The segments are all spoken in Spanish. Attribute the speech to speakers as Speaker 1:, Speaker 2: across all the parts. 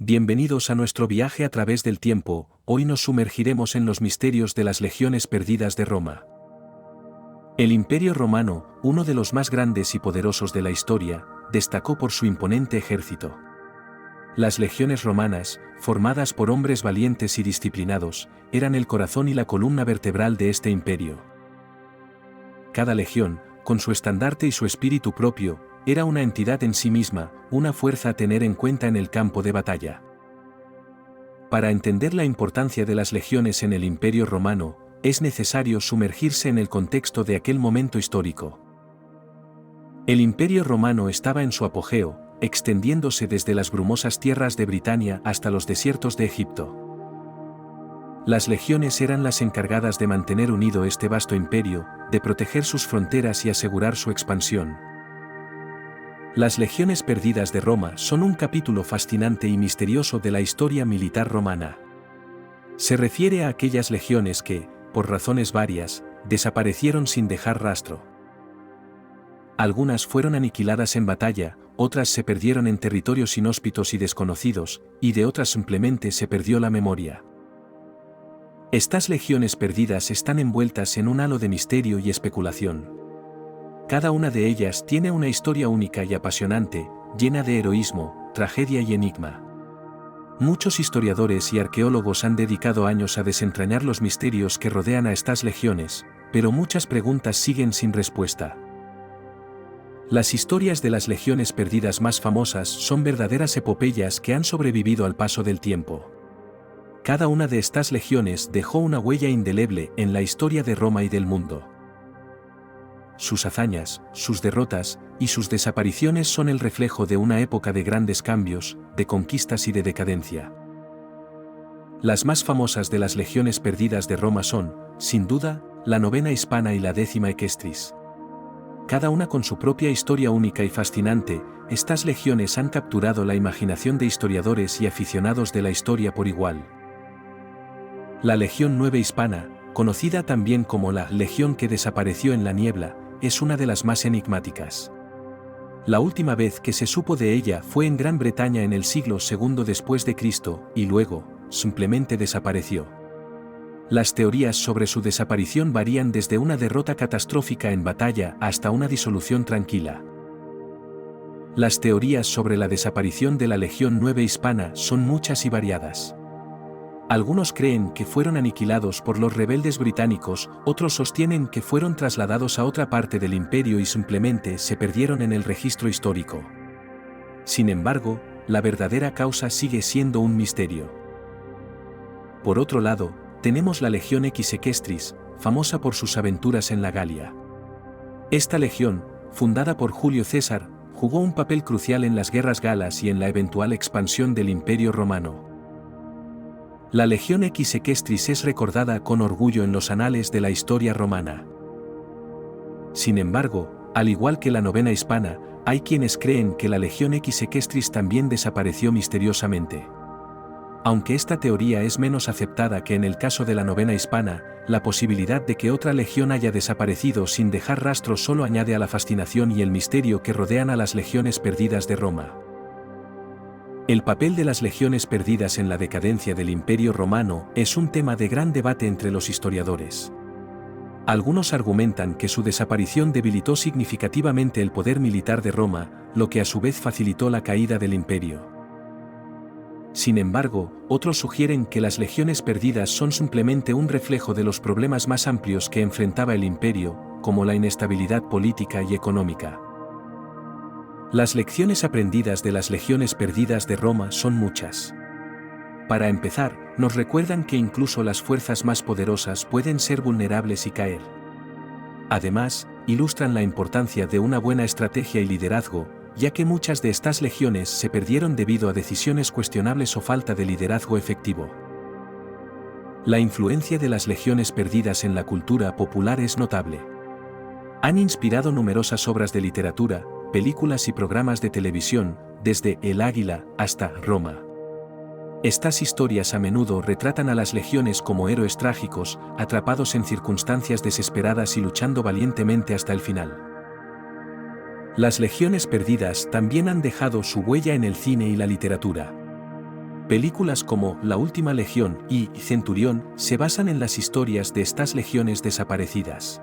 Speaker 1: Bienvenidos a nuestro viaje a través del tiempo. Hoy nos sumergiremos en los misterios de las legiones perdidas de Roma. El Imperio Romano, uno de los más grandes y poderosos de la historia, destacó por su imponente ejército. Las legiones romanas, formadas por hombres valientes y disciplinados, eran el corazón y la columna vertebral de este imperio. Cada legión, con su estandarte y su espíritu propio, era una entidad en sí misma, una fuerza a tener en cuenta en el campo de batalla. Para entender la importancia de las legiones en el Imperio Romano, es necesario sumergirse en el contexto de aquel momento histórico. El Imperio Romano estaba en su apogeo, extendiéndose desde las brumosas tierras de Britania hasta los desiertos de Egipto. Las legiones eran las encargadas de mantener unido este vasto imperio, de proteger sus fronteras y asegurar su expansión. Las legiones perdidas de Roma son un capítulo fascinante y misterioso de la historia militar romana. Se refiere a aquellas legiones que, por razones varias, desaparecieron sin dejar rastro. Algunas fueron aniquiladas en batalla, otras se perdieron en territorios inhóspitos y desconocidos, y de otras simplemente se perdió la memoria. Estas legiones perdidas están envueltas en un halo de misterio y especulación. Cada una de ellas tiene una historia única y apasionante, llena de heroísmo, tragedia y enigma. Muchos historiadores y arqueólogos han dedicado años a desentrañar los misterios que rodean a estas legiones, pero muchas preguntas siguen sin respuesta. Las historias de las legiones perdidas más famosas son verdaderas epopeyas que han sobrevivido al paso del tiempo. Cada una de estas legiones dejó una huella indeleble en la historia de Roma y del mundo. Sus hazañas, sus derrotas y sus desapariciones son el reflejo de una época de grandes cambios, de conquistas y de decadencia. Las más famosas de las legiones perdidas de Roma son, sin duda, la novena hispana y la 10ª equestris. Cada una con su propia historia única y fascinante, estas legiones han capturado la imaginación de historiadores y aficionados de la historia por igual. La Legión 9 hispana, conocida también como la Legión que desapareció en la niebla, es una de las más enigmáticas. La última vez que se supo de ella fue en Gran Bretaña en el siglo II después de Cristo, y luego, simplemente desapareció. Las teorías sobre su desaparición varían desde una derrota catastrófica en batalla hasta una disolución tranquila. Las teorías sobre la desaparición de la Legión 9 hispana son muchas y variadas. Algunos creen que fueron aniquilados por los rebeldes británicos, otros sostienen que fueron trasladados a otra parte del imperio y simplemente se perdieron en el registro histórico. Sin embargo, la verdadera causa sigue siendo un misterio. Por otro lado, tenemos la Legión X Equestris, famosa por sus aventuras en la Galia. Esta legión, fundada por Julio César, jugó un papel crucial en las guerras galas y en la eventual expansión del Imperio Romano. La Legión X Equestris es recordada con orgullo en los anales de la historia romana. Sin embargo, al igual que la novena hispana, hay quienes creen que la Legión X Equestris también desapareció misteriosamente. Aunque esta teoría es menos aceptada que en el caso de la novena hispana, la posibilidad de que otra legión haya desaparecido sin dejar rastro solo añade a la fascinación y el misterio que rodean a las legiones perdidas de Roma. El papel de las legiones perdidas en la decadencia del Imperio Romano es un tema de gran debate entre los historiadores. Algunos argumentan que su desaparición debilitó significativamente el poder militar de Roma, lo que a su vez facilitó la caída del imperio. Sin embargo, otros sugieren que las legiones perdidas son simplemente un reflejo de los problemas más amplios que enfrentaba el imperio, como la inestabilidad política y económica. Las lecciones aprendidas de las legiones perdidas de Roma son muchas. Para empezar, nos recuerdan que incluso las fuerzas más poderosas pueden ser vulnerables y caer. Además, ilustran la importancia de una buena estrategia y liderazgo, ya que muchas de estas legiones se perdieron debido a decisiones cuestionables o falta de liderazgo efectivo. La influencia de las legiones perdidas en la cultura popular es notable. Han inspirado numerosas obras de literatura, películas y programas de televisión, desde El Águila hasta Roma. Estas historias a menudo retratan a las legiones como héroes trágicos, atrapados en circunstancias desesperadas y luchando valientemente hasta el final. Las legiones perdidas también han dejado su huella en el cine y la literatura. Películas como La Última Legión y Centurión se basan en las historias de estas legiones desaparecidas.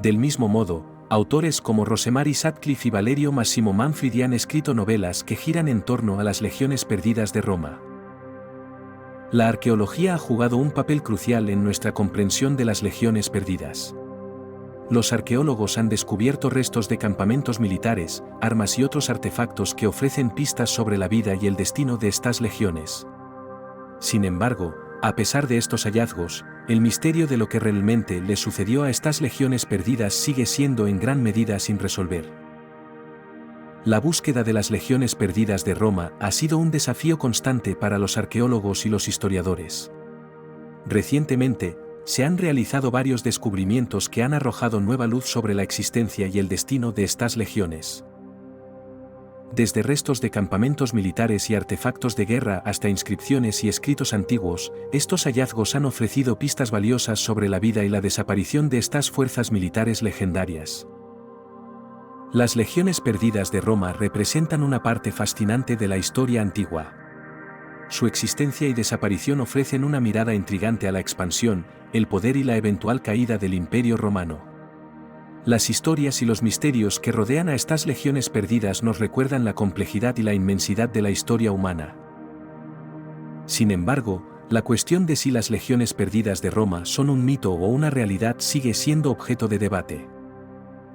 Speaker 1: Del mismo modo, autores como Rosemary Sutcliffe y Valerio Massimo Manfredi han escrito novelas que giran en torno a las legiones perdidas de Roma. La arqueología ha jugado un papel crucial en nuestra comprensión de las legiones perdidas. Los arqueólogos han descubierto restos de campamentos militares, armas y otros artefactos que ofrecen pistas sobre la vida y el destino de estas legiones. Sin embargo, a pesar de estos hallazgos, el misterio de lo que realmente le sucedió a estas legiones perdidas sigue siendo en gran medida sin resolver. La búsqueda de las legiones perdidas de Roma ha sido un desafío constante para los arqueólogos y los historiadores. Recientemente, se han realizado varios descubrimientos que han arrojado nueva luz sobre la existencia y el destino de estas legiones. Desde restos de campamentos militares y artefactos de guerra hasta inscripciones y escritos antiguos, estos hallazgos han ofrecido pistas valiosas sobre la vida y la desaparición de estas fuerzas militares legendarias. Las legiones perdidas de Roma representan una parte fascinante de la historia antigua. Su existencia y desaparición ofrecen una mirada intrigante a la expansión, el poder y la eventual caída del Imperio Romano. Las historias y los misterios que rodean a estas legiones perdidas nos recuerdan la complejidad y la inmensidad de la historia humana. Sin embargo, la cuestión de si las legiones perdidas de Roma son un mito o una realidad sigue siendo objeto de debate.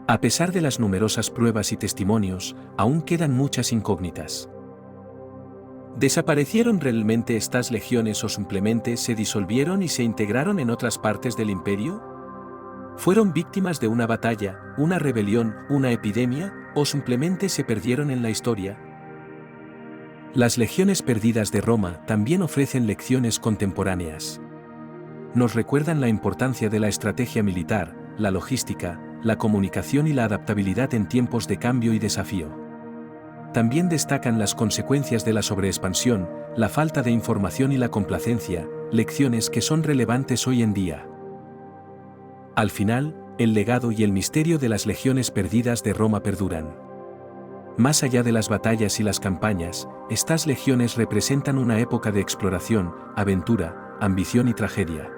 Speaker 1: A pesar de las numerosas pruebas y testimonios, aún quedan muchas incógnitas. ¿Desaparecieron realmente estas legiones o simplemente se disolvieron y se integraron en otras partes del imperio? ¿Fueron víctimas de una batalla, una rebelión, una epidemia, o simplemente se perdieron en la historia? Las legiones perdidas de Roma también ofrecen lecciones contemporáneas. Nos recuerdan la importancia de la estrategia militar, la logística, la comunicación y la adaptabilidad en tiempos de cambio y desafío. También destacan las consecuencias de la sobreexpansión, la falta de información y la complacencia, lecciones que son relevantes hoy en día. Al final, el legado y el misterio de las legiones perdidas de Roma perduran. Más allá de las batallas y las campañas, estas legiones representan una época de exploración, aventura, ambición y tragedia.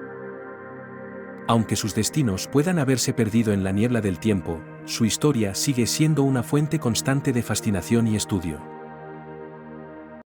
Speaker 1: Aunque sus destinos puedan haberse perdido en la niebla del tiempo, su historia sigue siendo una fuente constante de fascinación y estudio.